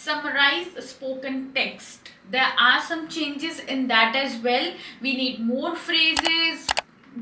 summarize spoken text. There are some changes in that as well. We need more phrases,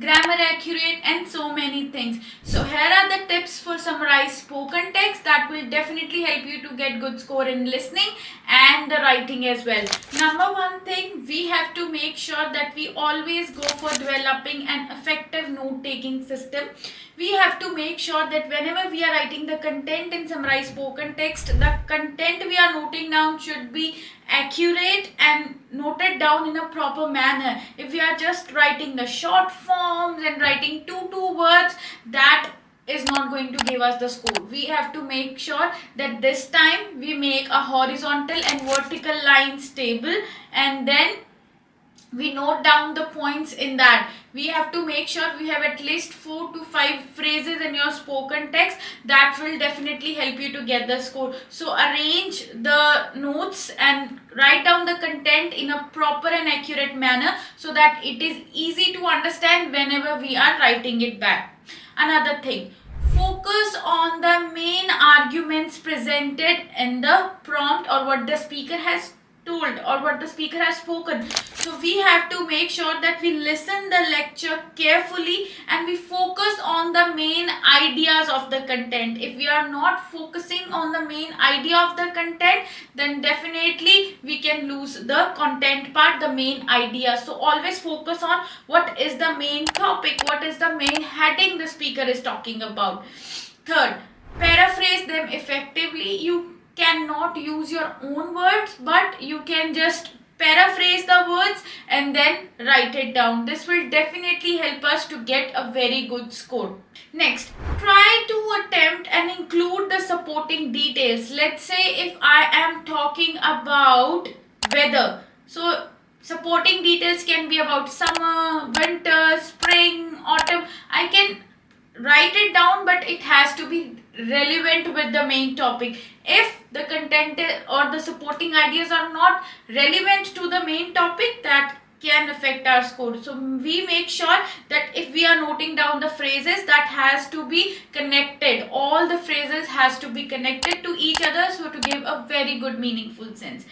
grammar accurate, and so many things. So here are the tips for summarize spoken text that will definitely help you to get good score in listening and the writing as well. Number one thing, we have to make sure that we always go for developing an effective note taking system. We have to make sure that whenever we are writing the content in summarize spoken text, the content we are noting down should be accurate and noted down in a proper manner. If we are just writing the short forms and writing two words, that is not going to give us the score. We have to make sure that this time we make a horizontal and vertical lines table, and then we note down the points in that. We have to make sure we have at least 4 to 5 phrases in your spoken text. That will definitely help you to get the score. So arrange the notes and write down the content in a proper and accurate manner so that it is easy to understand whenever we are writing it back. Another thing, focus on the main arguments presented in the prompt or what the speaker has told or what the speaker has spoken. So we have to make sure that we listen the lecture carefully and we focus on the main ideas of the content. If we are not focusing on the main idea of the content, then definitely we can lose the content part, the main idea. So always focus on what is the main topic, what is the main heading the speaker is talking about. Third, paraphrase them effectively. You cannot use your own words, but you can just paraphrase the words and then write it down. This will definitely help us to get a very good score. Next, try to attempt and include the supporting details. Let's say if I am talking about weather, so supporting details can be about summer, winter, spring, autumn. I can write it down, but it has to be relevant with the main topic. If the content or the supporting ideas are not relevant to the main topic, that can affect our score. So we make sure that if we are noting down the phrases, that has to be connected. All the phrases has to be connected to each other, so to give a very good meaningful sense.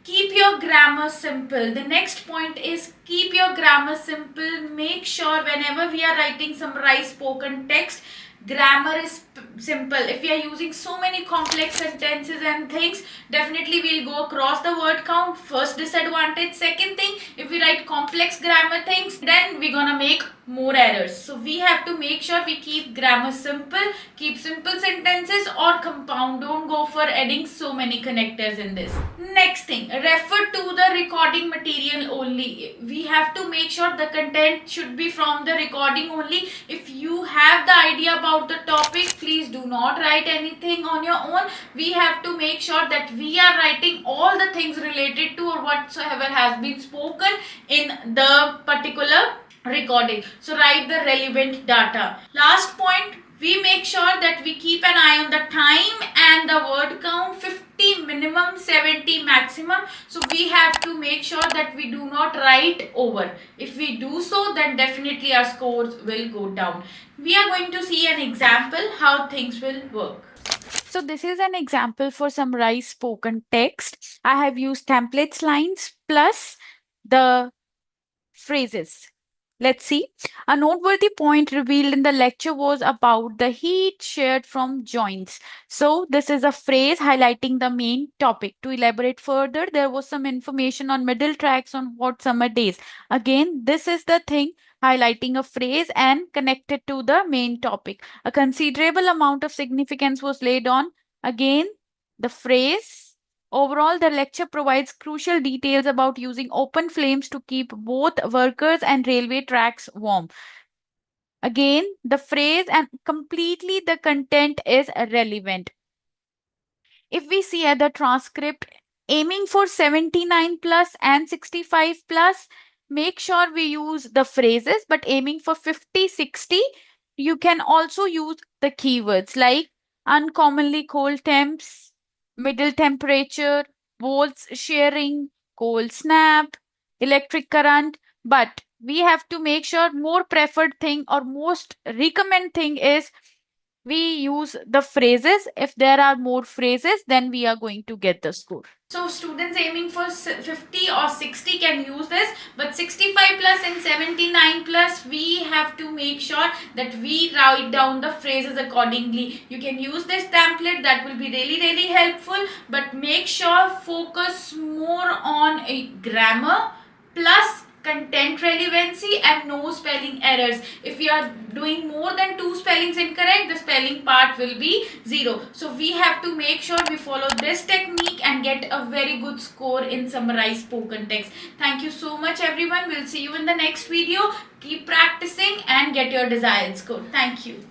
Keep your grammar simple. The next point is keep your grammar simple. Make sure whenever we are writing summarized spoken text, grammar is simple. If we are using so many complex sentences and things, definitely we'll go across the word count. First disadvantage. Second thing, if we write complex grammar things, then we're gonna make more errors. So we have to make sure we keep grammar simple, keep simple sentences or compound. Don't go for adding so many connectors in this. Next thing, refer to the recording material only. We have to make sure the content should be from the recording only. If you have the idea about the topic, please do not write anything on your own. We have to make sure that we are writing all the things related to or whatsoever has been spoken in the particular recording. So write the relevant data. Last point, we make sure that we keep an eye on the time and the word count. 50 minimum, 70 maximum. So we have to make sure that we do not write over. If we do so, then definitely our scores will go down. We are going to see an example how things will work. So this is an example for summarized spoken text. I have used templates lines plus the phrases. Let's see. A noteworthy point revealed in the lecture was about the heat shared from joints. So this is a phrase highlighting the main topic. To elaborate further, there was some information on middle tracks on hot summer days. Again, this is the thing highlighting a phrase and connected to the main topic. A considerable amount of significance was laid on, again, the phrase. Overall, the lecture provides crucial details about using open flames to keep both workers and railway tracks warm. Again, the phrase and completely the content is relevant. If we see at the transcript, aiming for 79 plus and 65 plus, make sure we use the phrases, but aiming for 50, 60, you can also use the keywords like uncommonly cold temps, middle temperature, volts shearing, cold snap, electric current. But we have to make sure more preferred thing or most recommend thing is we use the phrases. If there are more phrases, then we are going to get the score. So students aiming for 50 or 60 can use this, but 65 plus and 79 plus, we have to make sure that we write down the phrases accordingly. You can use this template, that will be really helpful, but make sure focus more on a grammar plus content relevancy and no spelling errors. If we are doing more than 2 spellings incorrect, the spelling part will be 0. So we have to make sure we follow this technique and get a very good score in summarized spoken text. Thank you so much everyone. We'll see you in the next video. Keep practicing and get your desired score. Thank you.